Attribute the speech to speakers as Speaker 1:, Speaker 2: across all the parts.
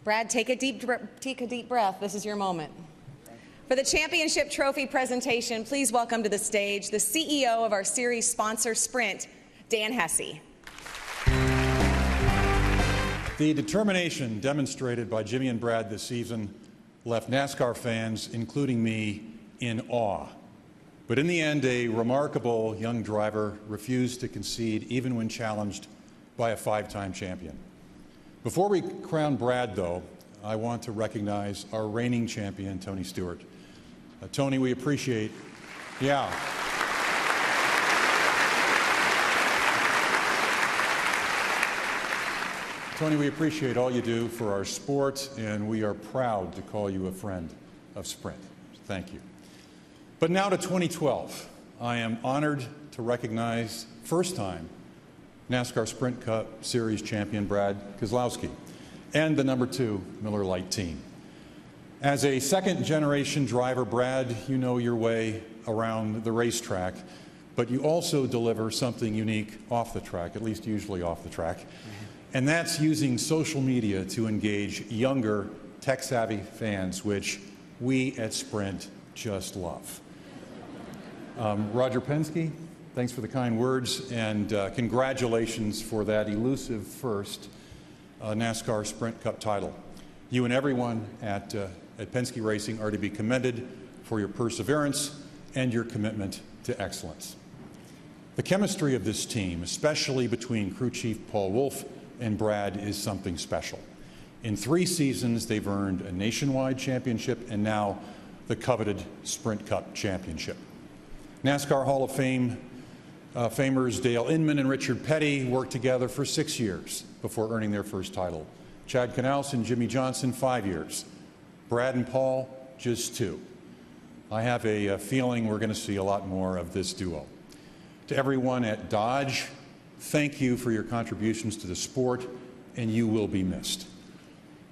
Speaker 1: Brad, take a deep breath. This is your moment. For the championship trophy presentation, please welcome to the stage the CEO of our series sponsor, Sprint, Dan Hesse.
Speaker 2: The determination demonstrated by Jimmy and Brad this season left NASCAR fans, including me, in awe. But in the end, a remarkable young driver refused to concede even when challenged by a five-time champion. Before we crown Brad, though, I want to recognize our reigning champion, Tony Stewart. Tony, we appreciate, Tony, we appreciate all you do for our sport, and we are proud to call you a friend of Sprint. Thank you. But now to 2012. I am honored to recognize, first time, NASCAR Sprint Cup Series champion Brad Keselowski and the number 2 Miller Lite team. As a second-generation driver, Brad, you know your way around the racetrack, but you also deliver something unique off the track, at least usually off the track. And that's using social media to engage younger, tech-savvy fans, which we at Sprint just love. Roger Penske, thanks for the kind words, and congratulations for that elusive first NASCAR Sprint Cup title. You and everyone at Penske Racing are to be commended for your perseverance and your commitment to excellence. The chemistry of this team, especially between crew chief Paul Wolfe and Brad, is something special. In 3 seasons, they've earned a nationwide championship and now the coveted Sprint Cup Championship. NASCAR Hall of Famers Dale Inman and Richard Petty worked together for 6 years before earning their first title. Chad Knaus and Jimmy Johnson, 5 years. Brad and Paul, just 2. I have a feeling we're going to see a lot more of this duo. To everyone at Dodge, thank you for your contributions to the sport, and you will be missed.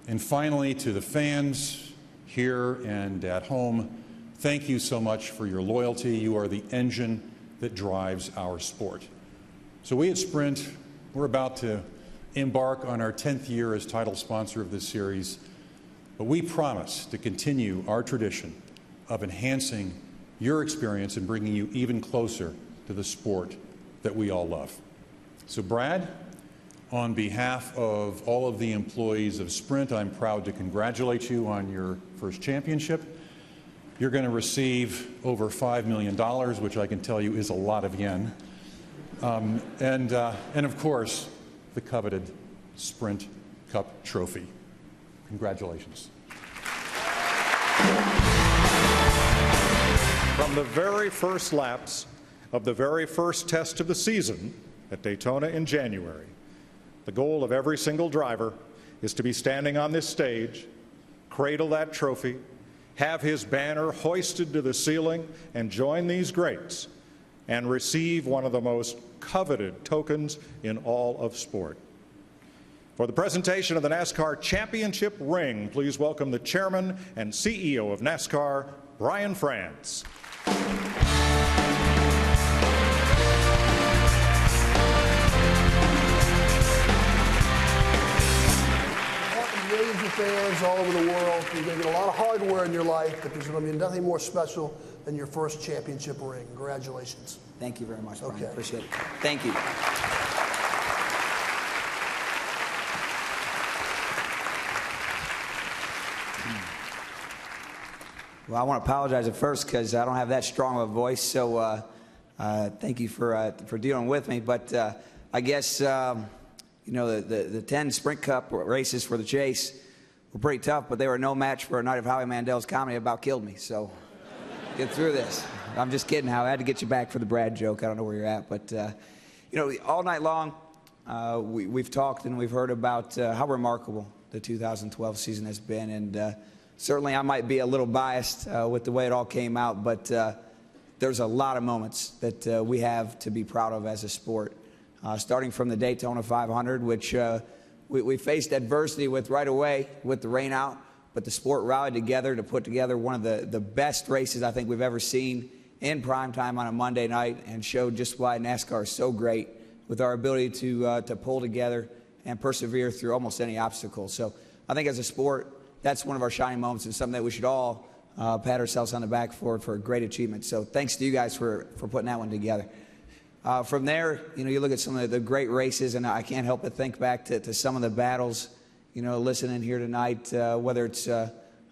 Speaker 2: And finally, to the fans here and at home, thank you so much for your loyalty. You are the engine that drives our sport. So we at Sprint, we're about to embark on our 10th year as title sponsor of this series, but we promise to continue our tradition of enhancing your experience and bringing you even closer to the sport that we all love. So Brad, on behalf of all of the employees of Sprint, I'm proud to congratulate you on your first championship. You're going to receive over $5 million, which I can tell you is a lot of yen. And of course, the coveted Sprint Cup trophy. Congratulations.
Speaker 3: From the very first laps of the very first test of the season at Daytona in January, the goal of every single driver is to be standing on this stage, cradle that trophy, have his banner hoisted to the ceiling, and join these greats and receive one of the most coveted tokens in all of sport. For the presentation of the NASCAR Championship ring, please welcome the Chairman and CEO of NASCAR, Brian France.
Speaker 4: Millions of fans all over the world. You're going to get a lot of hardware in your life, but there's going to be nothing more special than your first championship ring. Congratulations.
Speaker 5: Thank you very much, Brian.
Speaker 4: Okay.
Speaker 5: Appreciate it. Thank you. Well, I want to apologize at first because I don't have that strong of a voice, so thank you for dealing with me. But I guess you know, the 10 Sprint Cup races for the chase were pretty tough, but they were no match for a night of Howie Mandel's comedy about killed me. So get through this. I'm just kidding, Howie. I had to get you back for the Brad joke. I don't know where you're at, but you know, all night long we've talked and we've heard about how remarkable the 2012 season has been, and certainly I might be a little biased with the way it all came out, but there's a lot of moments that we have to be proud of as a sport. Starting from the Daytona 500, which we faced adversity with right away with the rain out, but the sport rallied together to put together one of the best races I think we've ever seen in prime time on a Monday night, and showed just why NASCAR is so great with our ability to pull together and persevere through almost any obstacle. So I think as a sport, that's one of our shining moments and something that we should all pat ourselves on the back for a great achievement. So thanks to you guys for putting that one together. From there, you look at some of the great races, and I can't help but think back to some of the battles, listening here tonight, whether it's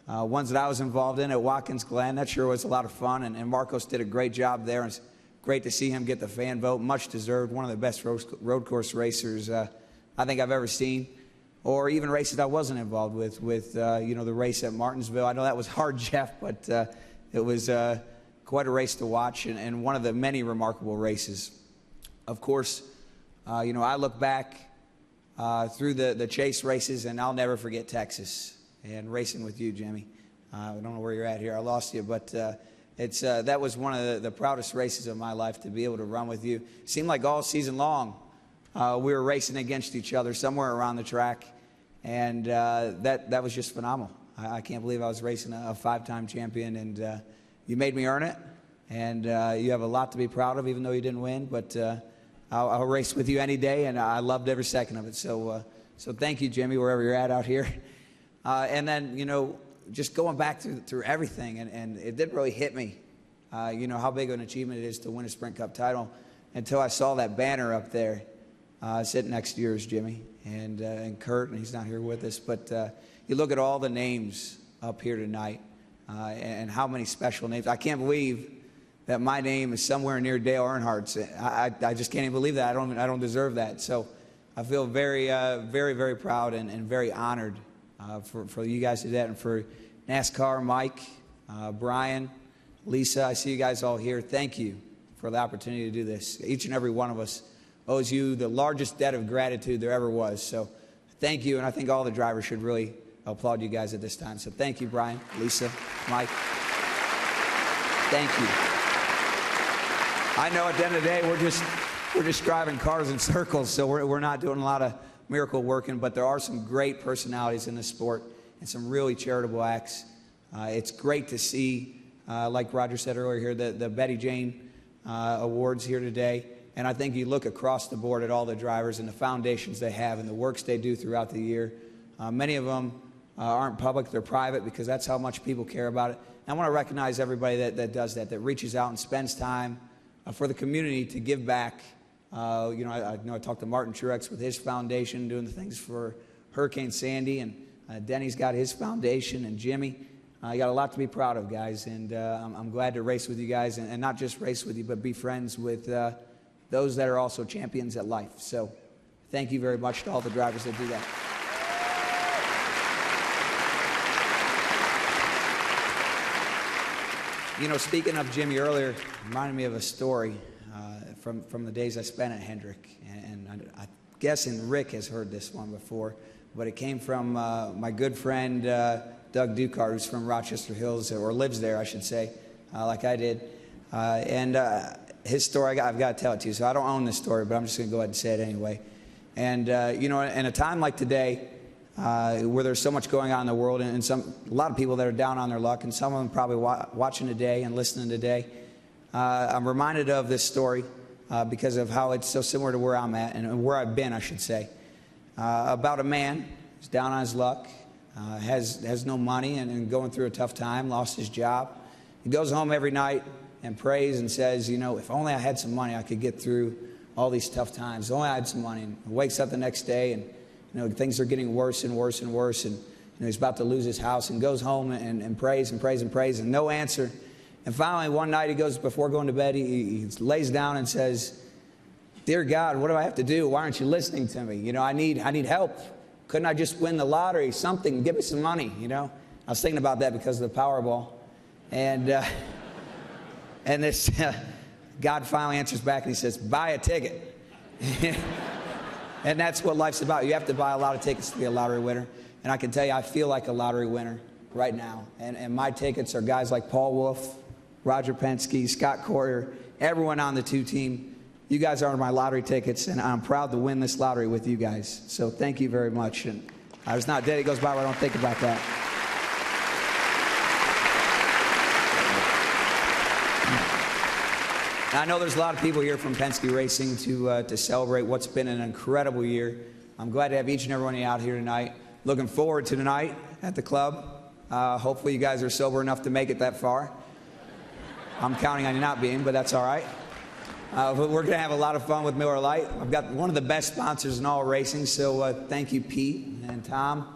Speaker 5: ones that I was involved in at Watkins Glen. That sure was a lot of fun, and Marcos did a great job there. It's great to see him get the fan vote, much deserved, one of the best road course racers I think I've ever seen. Or even races I wasn't involved with the race at Martinsville. I know that was hard, Jeff, but it was quite a race to watch and one of the many remarkable races. Of course, I look back through the chase races, and I'll never forget Texas and racing with you, Jimmy. I don't know where you're at here. I lost you, but that was one of the proudest races of my life, to be able to run with you. It seemed like all season long we were racing against each other somewhere around the track. And that was just phenomenal. I can't believe I was racing a five-time champion, and you made me earn it. And you have a lot to be proud of, even though you didn't win. But I'll race with you any day, and I loved every second of it. So thank you, Jimmy, wherever you're at out here. And then, just going back through everything, and it didn't really hit me, how big of an achievement it is to win a Sprint Cup title until I saw that banner up there sitting next to yours, Jimmy. And Kurt, and he's not here with us, but you look at all the names up here tonight and how many special names. I can't believe that my name is somewhere near Dale Earnhardt's. I just can't even believe that. I don't deserve that. So I feel very, very, very proud and very honored for you guys to do that, and for NASCAR, Mike, Brian, Lisa. I see you guys all here. Thank you for the opportunity to do this. Each and every one of us owes you the largest debt of gratitude there ever was. So thank you, and I think all the drivers should really applaud you guys at this time. So thank you, Brian, Lisa, Mike. Thank you. I know at the end of the day, we're just driving cars in circles, so we're not doing a lot of miracle working, but there are some great personalities in this sport and some really charitable acts. It's great to see, like Roger said earlier here, the Betty Jane Awards here today. And I think you look across the board at all the drivers and the foundations they have and the works they do throughout the year. Many of them aren't public, they're private, because that's how much people care about it. And I want to recognize everybody that does that reaches out and spends time for the community to give back. I talked to Martin Truex with his foundation, doing the things for Hurricane Sandy, and Denny's got his foundation, and Jimmy. You got a lot to be proud of, guys, and I'm glad to race with you guys, and not just race with you, but be friends with those that are also champions at life. So thank you very much to all the drivers that do that. Speaking of Jimmy earlier, reminded me of a story from the days I spent at Hendrick. And I'm guessing Rick has heard this one before, but it came from my good friend Doug Ducard, who's from Rochester Hills, or lives there, I should say, like I did. His story, I've got to tell it to you. So I don't own this story, but I'm just going to go ahead and say it anyway. And, in a time like today, where there's so much going on in the world, and a lot of people that are down on their luck, and some of them probably watching today and listening today, I'm reminded of this story because of how it's so similar to where I'm at, and where I've been, I should say, about a man who's down on his luck, has no money, and going through a tough time, lost his job. He goes home every night and prays and says, if only I had some money, I could get through all these tough times. If only I had some money. And wakes up the next day, and things are getting worse and worse and worse, and he's about to lose his house, and goes home and prays and prays and prays, and no answer. And finally, one night, he goes, before going to bed, he lays down and says, "Dear God, what do I have to do? Why aren't you listening to me? I need help. Couldn't I just win the lottery, something, give me some money, I was thinking about that because of the Powerball. And this God finally answers back, and he says, "Buy a ticket." And that's what life's about. You have to buy a lot of tickets to be a lottery winner. And I can tell you, I feel like a lottery winner right now. And my tickets are guys like Paul Wolfe, Roger Penske, Scott Coyer, everyone on the 2 team. You guys are my lottery tickets, and I'm proud to win this lottery with you guys. So thank you very much. And there's not a day that goes by where I don't think about that. I know there's a lot of people here from Penske Racing to celebrate what's been an incredible year. I'm glad to have each and every one of you out here tonight. Looking forward to tonight at the club. Hopefully you guys are sober enough to make it that far. I'm counting on you not being, but that's all right. But we're going to have a lot of fun with Miller Lite. I've got one of the best sponsors in all racing, so thank you, Pete and Tom,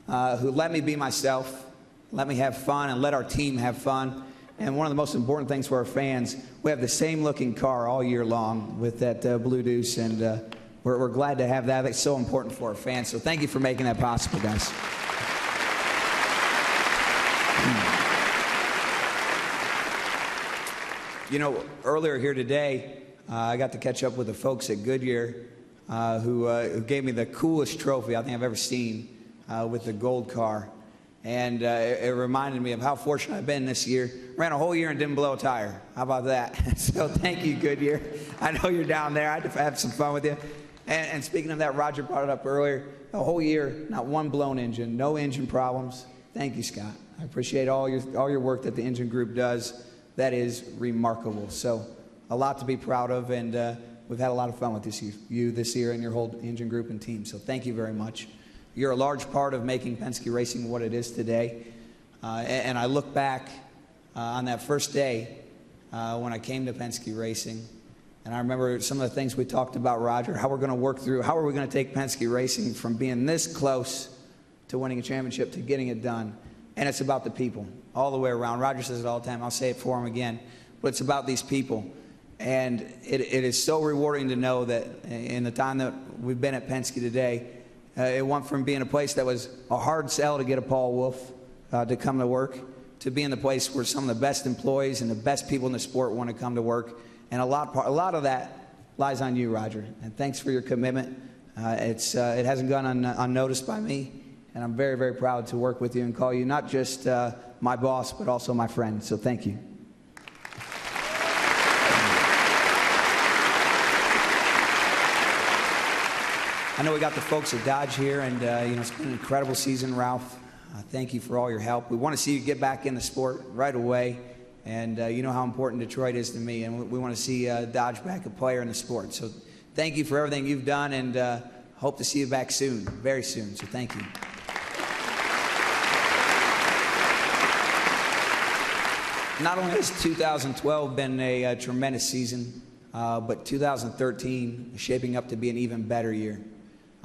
Speaker 5: who let me be myself, let me have fun, and let our team have fun. And one of the most important things for our fans, we have the same looking car all year long with that Blue Deuce, and we're glad to have that. It's so important for our fans, so thank you for making that possible, guys. You know, earlier here today, I got to catch up with the folks at Goodyear who gave me the coolest trophy I think I've ever seen with the gold car. And it reminded me of how fortunate I've been this year. Ran a whole year and didn't blow a tire. How about that? So thank you, Goodyear. I know you're down there. I had to have some fun with you. And speaking of that, Roger brought it up earlier. A whole year, not one blown engine, no engine problems. Thank you, Scott. I appreciate all your work that the engine group does. That is remarkable. So a lot to be proud of, and we've had a lot of fun with you this year and your whole engine group and team. So thank you very much. You're a large part of making Penske Racing what it is today. And I look back on that first day when I came to Penske Racing, and I remember some of the things we talked about, Roger, how we're going to work through, how are we going to take Penske Racing from being this close to winning a championship to getting it done. And it's about the people all the way around. Roger says it all the time. I'll say it for him again. But it's about these people. And it is so rewarding to know that in the time that we've been at Penske today, it went from being a place that was a hard sell to get a Paul Wolf to come to work to being the place where some of the best employees and the best people in the sport want to come to work. And a lot of that lies on you, Roger. And thanks for your commitment. It hasn't gone unnoticed by me. And I'm very, very proud to work with you and call you not just my boss, but also my friend. So thank you. I know we got the folks at Dodge here, and it's been an incredible season, Ralph. Thank you for all your help. We want to see you get back in the sport right away, and you know how important Detroit is to me, and we want to see Dodge back a player in the sport. So thank you for everything you've done, and hope to see you back soon, very soon. So thank you. Not only has 2012 been a tremendous season, but 2013 is shaping up to be an even better year.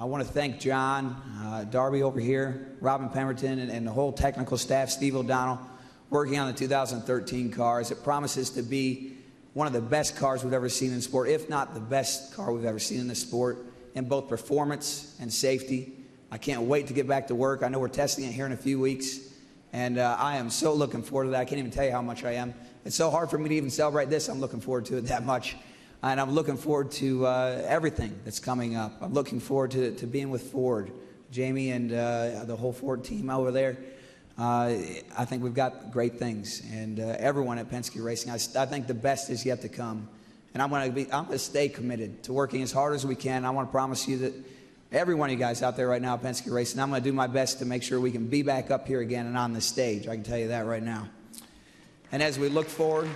Speaker 5: I want to thank John, Darby over here, Robin Pemberton, and the whole technical staff, Steve O'Donnell, working on the 2013 cars. It promises to be one of the best cars we've ever seen in sport, if not the best car we've ever seen in the sport, in both performance and safety. I can't wait to get back to work. I know we're testing it here in a few weeks, and I am so looking forward to that. I can't even tell you how much I am. It's so hard for me to even celebrate this. I'm looking forward to it that much. And I'm looking forward to everything that's coming up. I'm looking forward to being with Ford, Jamie, and the whole Ford team over there. I think we've got great things, and everyone at Penske Racing. I think the best is yet to come, and I'm going to stay committed to working as hard as we can. I want to promise you that every one of you guys out there right now at Penske Racing, I'm going to do my best to make sure we can be back up here again and on the stage. I can tell you that right now. And as we look forward.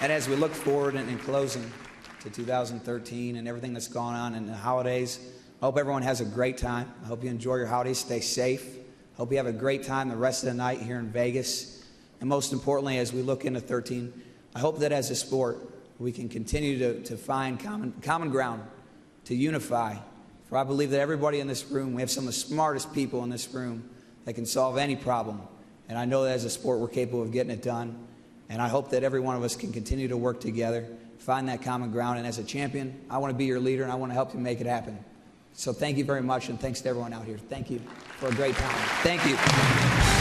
Speaker 5: And as we look forward in closing to 2013 and everything that's going on in the holidays, I hope everyone has a great time. I hope you enjoy your holidays. Stay safe. I hope you have a great time the rest of the night here in Vegas. And most importantly, as we look into 13, I hope that as a sport, we can continue to find common ground, to unify. For I believe that everybody in this room, we have some of the smartest people in this room that can solve any problem. And I know that as a sport, we're capable of getting it done. And I hope that every one of us can continue to work together, find that common ground. And as a champion, I want to be your leader, and I want to help you make it happen. So thank you very much, and thanks to everyone out here. Thank you for a great time. Thank you.